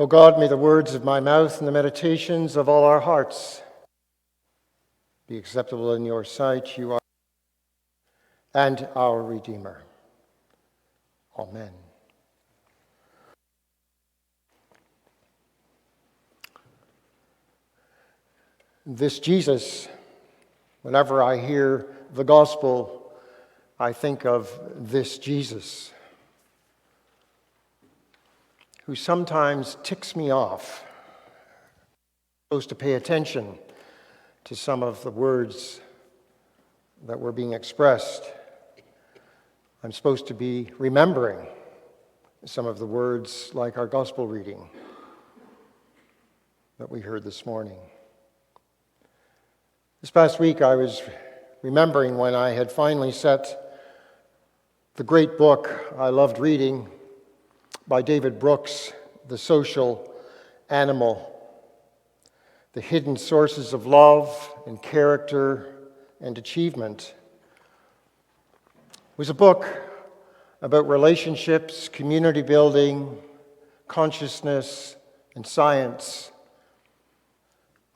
O God, may the words of my mouth and the meditations of all our hearts be acceptable in your sight. You are and our Redeemer. Amen. This Jesus, whenever I hear the gospel, I think of this Jesus, who sometimes ticks me off. I'm supposed to pay attention to some of the words that were being expressed. I'm supposed to be remembering some of the words like our gospel reading that we heard this morning. This past week I was remembering when I had finally set the great book I loved reading by David Brooks, The Social Animal, The Hidden Sources of Love and Character and Achievement. It was a book about relationships, community building, consciousness, and science.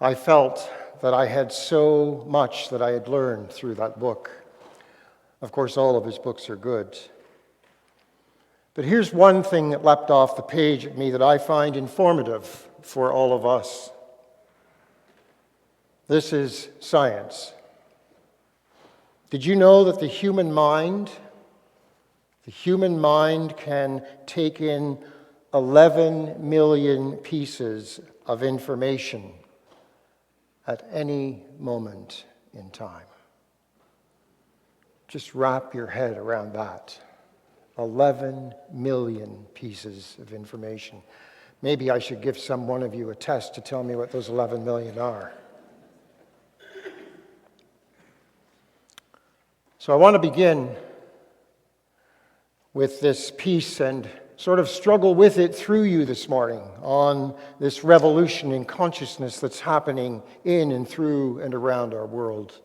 I felt that I had so much that I had learned through that book. Of course, all of his books are good. But here's one thing that leapt off the page at me that I find informative for all of us. This is science. Did you know that the human mind can take in 11 million pieces of information at any moment in time? Just wrap your head around that. 11 million pieces of information. Maybe I should give one of you a test to tell me what those 11 million are. So I want to begin with this piece and sort of struggle with it through you this morning on this revolution in consciousness that's happening in and through and around our world.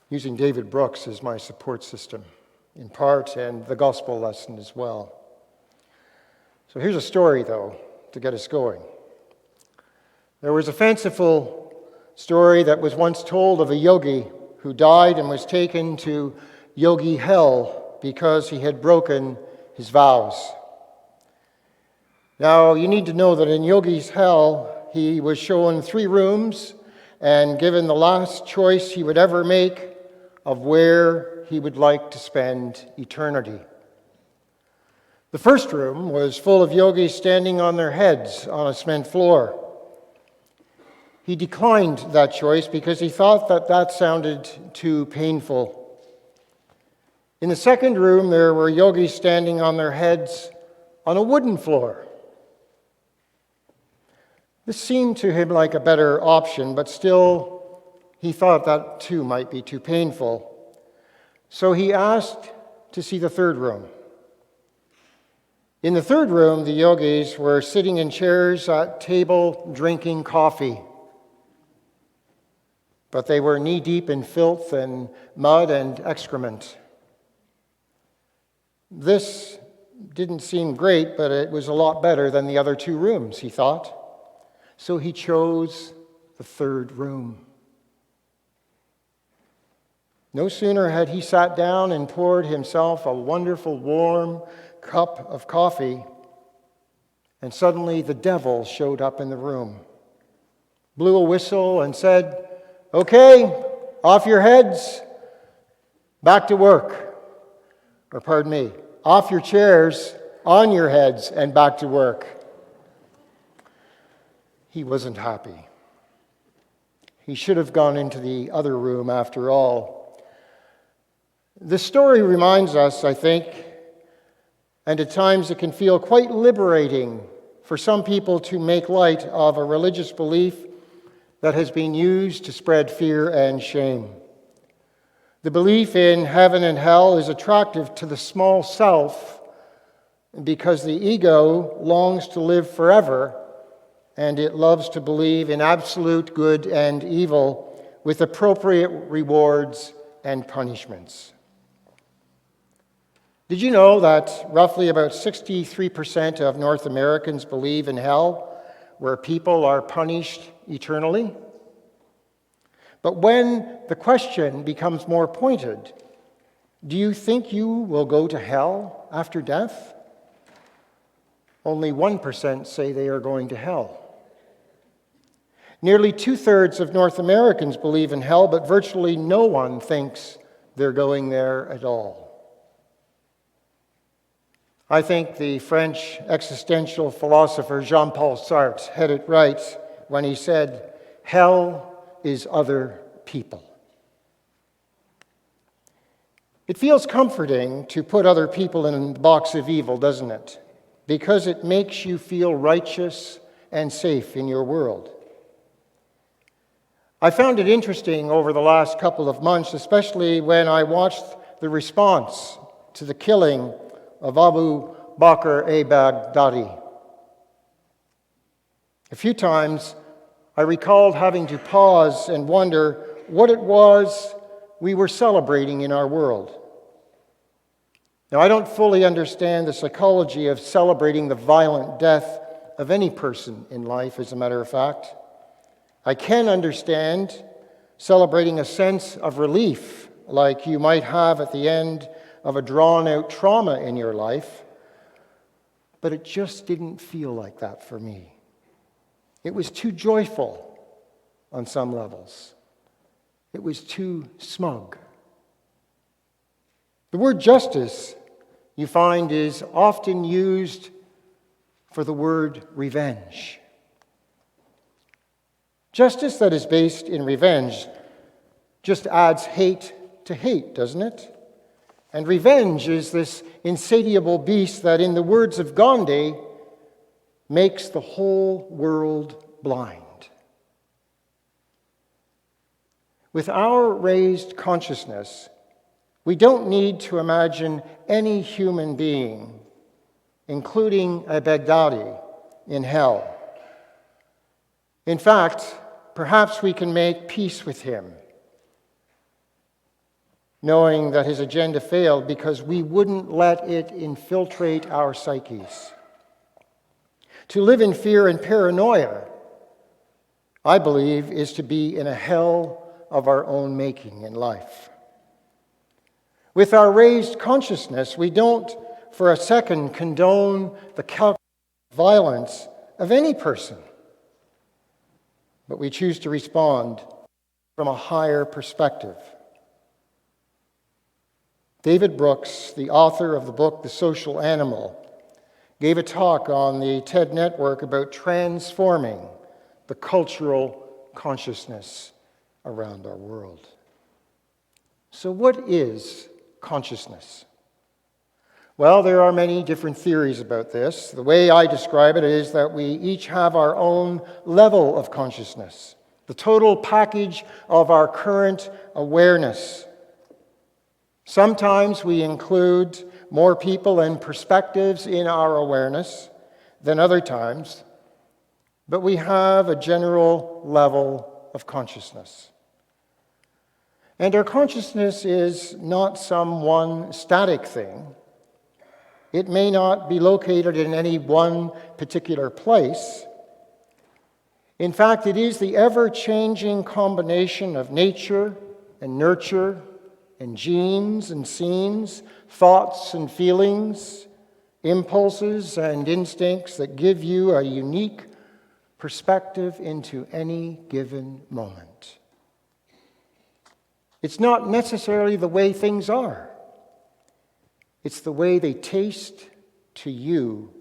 Using David Brooks as my support system in part, and the gospel lesson as well. So here's a story, though, to get us going. There was a fanciful story that was once told of a yogi who died and was taken to yogi hell because he had broken his vows. Now, you need to know that in yogi's hell, he was shown 3 rooms and given the last choice he would ever make of where he would like to spend eternity. The first room was full of yogis standing on their heads on a cement floor. He declined that choice because he thought that sounded too painful. In the second room, there were yogis standing on their heads on a wooden floor. This seemed to him like a better option, but still, he thought that too might be too painful. So he asked to see the third room. In the third room, the yogis were sitting in chairs at table drinking coffee. But they were knee-deep in filth and mud and excrement. This didn't seem great, but it was a lot better than the other 2 rooms, he thought. So he chose the third room. No sooner had he sat down and poured himself a wonderful warm cup of coffee, and suddenly the devil showed up in the room, blew a whistle and said, "Okay, off your heads, back to work." Or pardon me, off your chairs, on your heads, and back to work. He wasn't happy. He should have gone into the other room after all. This story reminds us, I think, and at times it can feel quite liberating for some people to make light of a religious belief that has been used to spread fear and shame. The belief in heaven and hell is attractive to the small self because the ego longs to live forever and it loves to believe in absolute good and evil with appropriate rewards and punishments. Did you know that roughly about 63% of North Americans believe in hell, where people are punished eternally? But when the question becomes more pointed, do you think you will go to hell after death? Only 1% say they are going to hell. Nearly 2/3 of North Americans believe in hell, but virtually no one thinks they're going there at all. I think the French existential philosopher Jean-Paul Sartre had it right when he said, "Hell is other people." It feels comforting to put other people in the box of evil, doesn't it? Because it makes you feel righteous and safe in your world. I found it interesting over the last couple of months, especially when I watched the response to the killing of Abu Bakr al-Baghdadi. A few times, I recalled having to pause and wonder what it was we were celebrating in our world. Now, I don't fully understand the psychology of celebrating the violent death of any person in life, as a matter of fact. I can understand celebrating a sense of relief, like you might have at the end of a drawn-out trauma in your life, but it just didn't feel like that for me. It was too joyful on some levels. It was too smug. The word justice, you find, is often used for the word revenge. Justice that is based in revenge just adds hate to hate, doesn't it? And revenge is this insatiable beast that, in the words of Gandhi, makes the whole world blind. With our raised consciousness, we don't need to imagine any human being, including a Baghdadi, in hell. In fact, perhaps we can make peace with him, knowing that his agenda failed because we wouldn't let it infiltrate our psyches. To live in fear and paranoia, I believe, is to be in a hell of our own making in life. With our raised consciousness, we don't for a second condone the calculated violence of any person, but we choose to respond from a higher perspective. David Brooks, the author of the book The Social Animal, gave a talk on the TED Network about transforming the cultural consciousness around our world. So what is consciousness? Well, there are many different theories about this. The way I describe it is that we each have our own level of consciousness, the total package of our current awareness. Sometimes we include more people and perspectives in our awareness than other times, but we have a general level of consciousness. And our consciousness is not some one static thing. It may not be located in any one particular place. In fact, it is the ever-changing combination of nature and nurture and genes and scenes, thoughts and feelings, impulses and instincts that give you a unique perspective into any given moment. It's not necessarily the way things are. It's the way they taste to you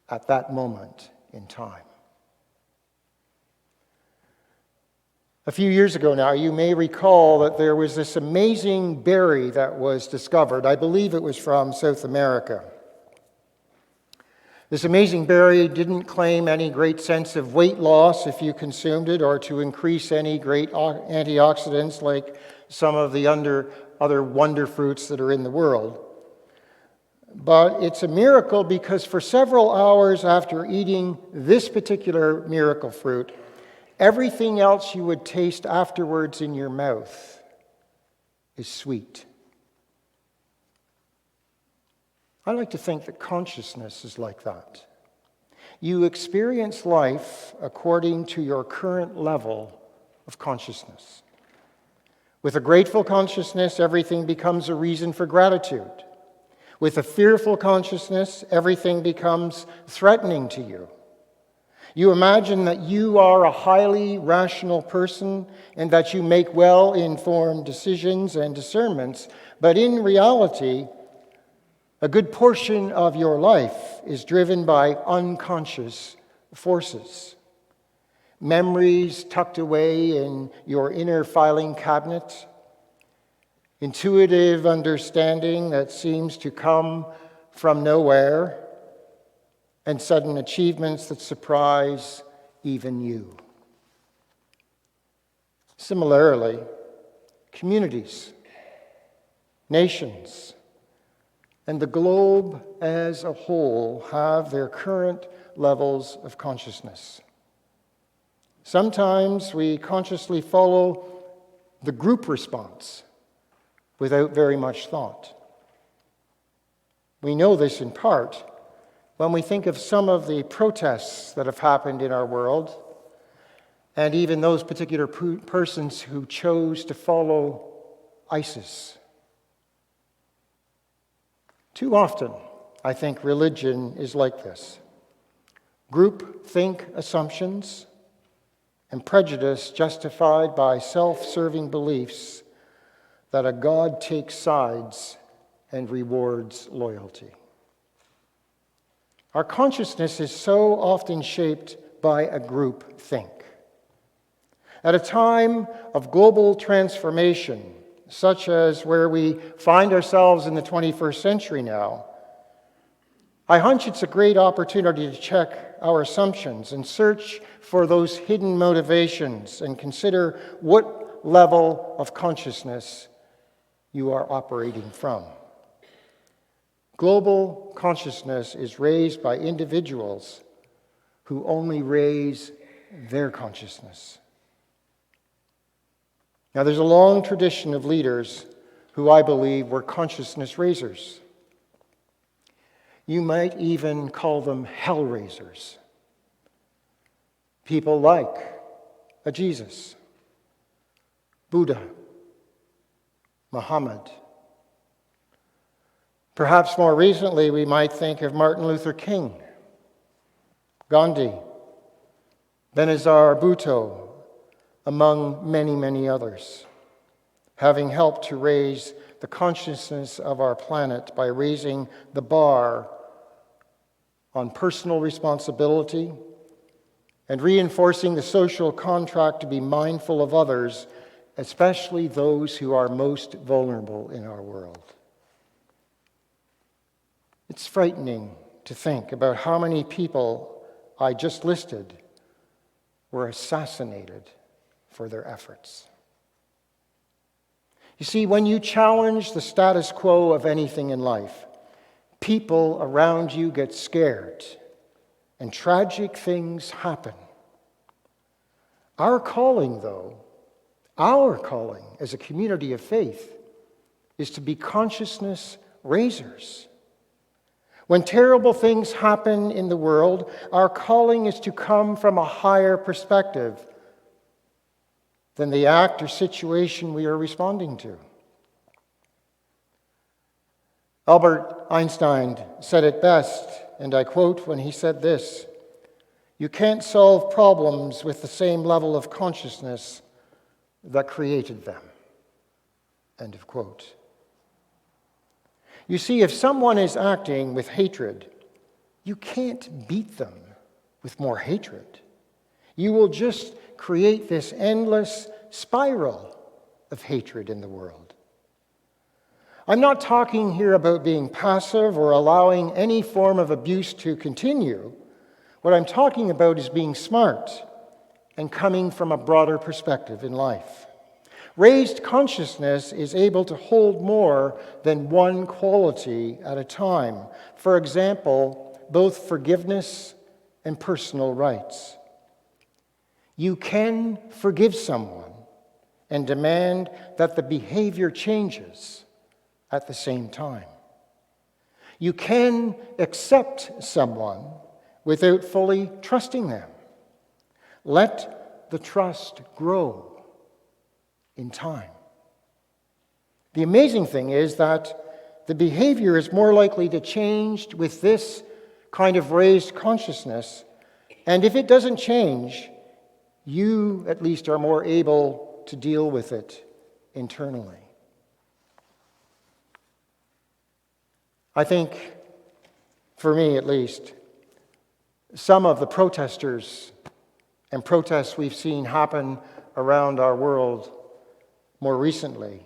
at that moment in time. A few years ago now, you may recall that there was this amazing berry that was discovered. I believe it was from South America. This amazing berry didn't claim any great sense of weight loss if you consumed it, or to increase any great antioxidants like some of the other wonder fruits that are in the world. But it's a miracle because for several hours after eating this particular miracle fruit, everything else you would taste afterwards in your mouth is sweet. I like to think that consciousness is like that. You experience life according to your current level of consciousness. With a grateful consciousness, everything becomes a reason for gratitude. With a fearful consciousness, everything becomes threatening to you. You imagine that you are a highly rational person and that you make well-informed decisions and discernments, but in reality, a good portion of your life is driven by unconscious forces. Memories tucked away in your inner filing cabinet, intuitive understanding that seems to come from nowhere, and sudden achievements that surprise even you. Similarly, communities, nations, and the globe as a whole have their current levels of consciousness. Sometimes we consciously follow the group response without very much thought. We know this in part when we think of some of the protests that have happened in our world, and even those particular persons who chose to follow ISIS. Too often, I think religion is like this. Group-think assumptions and prejudice justified by self-serving beliefs that a God takes sides and rewards loyalty. Our consciousness is so often shaped by a group think. At a time of global transformation, such as where we find ourselves in the 21st century now, I hunch it's a great opportunity to check our assumptions and search for those hidden motivations and consider what level of consciousness you are operating from. Global consciousness is raised by individuals who only raise their consciousness. Now, there's a long tradition of leaders who I believe were consciousness raisers. You might even call them hell raisers. People like a Jesus, Buddha, Muhammad. Perhaps more recently, we might think of Martin Luther King, Gandhi, Benazir Bhutto, among many, many others, having helped to raise the consciousness of our planet by raising the bar on personal responsibility and reinforcing the social contract to be mindful of others, especially those who are most vulnerable in our world. It's frightening to think about how many people I just listed were assassinated for their efforts. You see, when you challenge the status quo of anything in life, people around you get scared and tragic things happen. Our calling, though, our calling as a community of faith is to be consciousness raisers. When terrible things happen in the world, our calling is to come from a higher perspective than the act or situation we are responding to. Albert Einstein said it best, and I quote when he said this, "You can't solve problems with the same level of consciousness that created them." End of quote. You see, if someone is acting with hatred, you can't beat them with more hatred. You will just create this endless spiral of hatred in the world. I'm not talking here about being passive or allowing any form of abuse to continue. What I'm talking about is being smart and coming from a broader perspective in life. Raised consciousness is able to hold more than one quality at a time. For example, both forgiveness and personal rights. You can forgive someone and demand that the behavior changes at the same time. You can accept someone without fully trusting them. Let the trust grow in time. The amazing thing is that the behavior is more likely to change with this kind of raised consciousness, and if it doesn't change, you at least are more able to deal with it internally. I think, for me at least, some of the protesters and protests we've seen happen around our world more recently,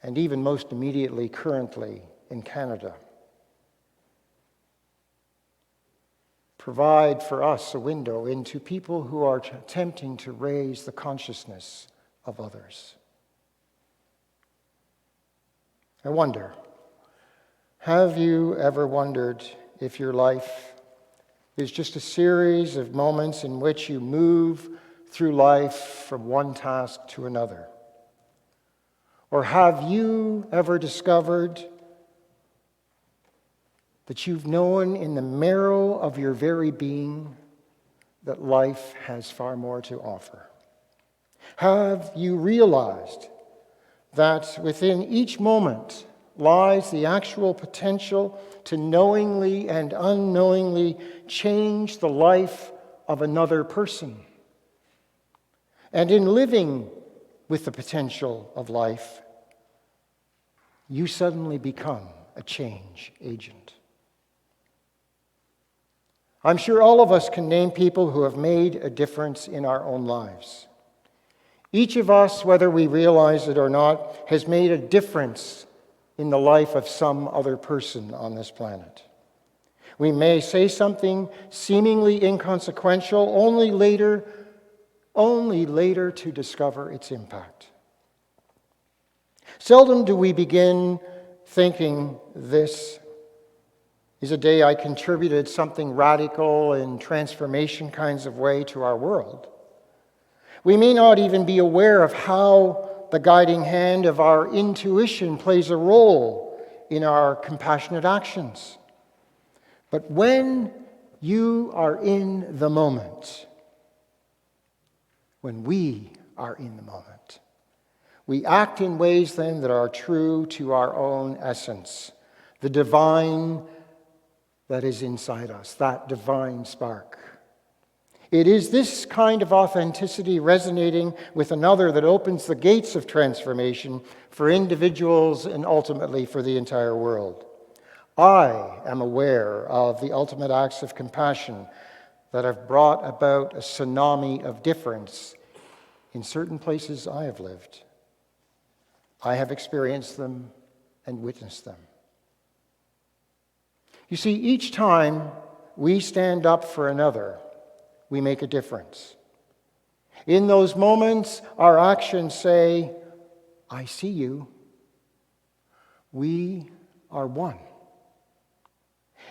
and even most immediately currently in Canada, provide for us a window into people who are attempting to raise the consciousness of others. I wonder, have you ever wondered if your life is just a series of moments in which you move through life from one task to another? Or have you ever discovered that you've known in the marrow of your very being that life has far more to offer? Have you realized that within each moment lies the actual potential to knowingly and unknowingly change the life of another person? And in living with the potential of life, you suddenly become a change agent. I'm sure all of us can name people who have made a difference in our own lives. Each of us, whether we realize it or not, has made a difference in the life of some other person on this planet. We may say something seemingly inconsequential, only later to discover its impact. Seldom do we begin thinking, this is a day I contributed something radical in transformation kinds of way to our world. We may not even be aware of how the guiding hand of our intuition plays a role in our compassionate actions. But when you are in the moment, when we are in the moment, we act in ways then that are true to our own essence, the divine that is inside us, that divine spark. It is this kind of authenticity resonating with another that opens the gates of transformation for individuals and ultimately for the entire world. I am aware of the ultimate acts of compassion that have brought about a tsunami of difference in certain places I have lived. I have experienced them and witnessed them. You see, each time we stand up for another, we make a difference. In those moments, our actions say, I see you. We are one.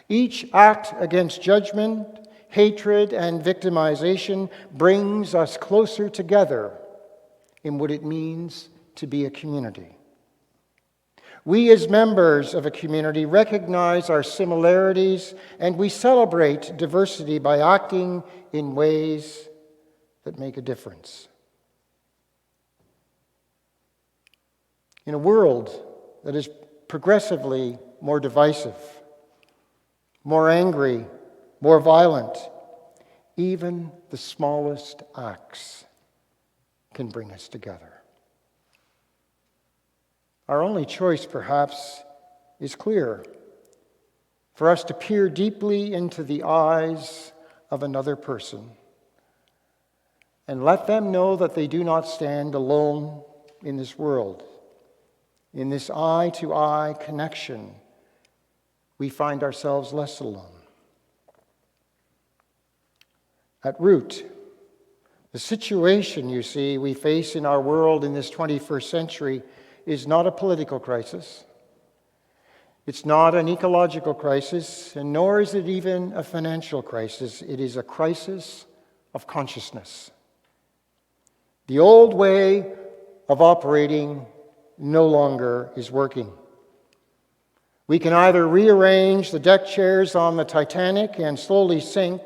Each act against judgment, hatred, and victimization brings us closer together in what it means to be a community. We as members of a community recognize our similarities and we celebrate diversity by acting in ways that make a difference. In a world that is progressively more divisive, more angry, more violent, even the smallest acts can bring us together. Our only choice, perhaps, is clear: for us to peer deeply into the eyes of another person and let them know that they do not stand alone in this world. In this eye-to-eye connection, we find ourselves less alone. At root, the situation, you see, we face in our world in this 21st century is not a political crisis. It's not an ecological crisis, and nor is it even a financial crisis. It is a crisis of consciousness. The old way of operating no longer is working. We can either rearrange the deck chairs on the Titanic and slowly sink,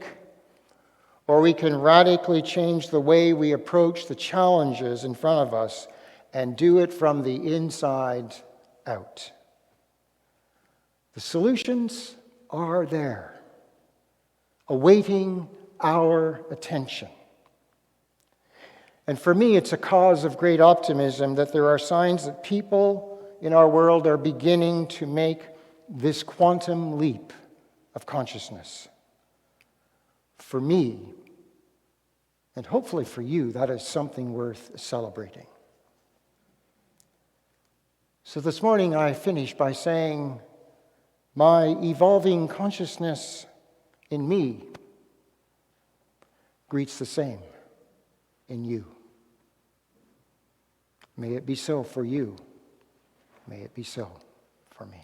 or we can radically change the way we approach the challenges in front of us and do it from the inside out. The solutions are there, awaiting our attention. And for me, it's a cause of great optimism that there are signs that people in our world are beginning to make this quantum leap of consciousness. For me, and hopefully for you, that is something worth celebrating. So this morning I finish by saying, my evolving consciousness in me greets the same in you. May it be so for you. May it be so for me.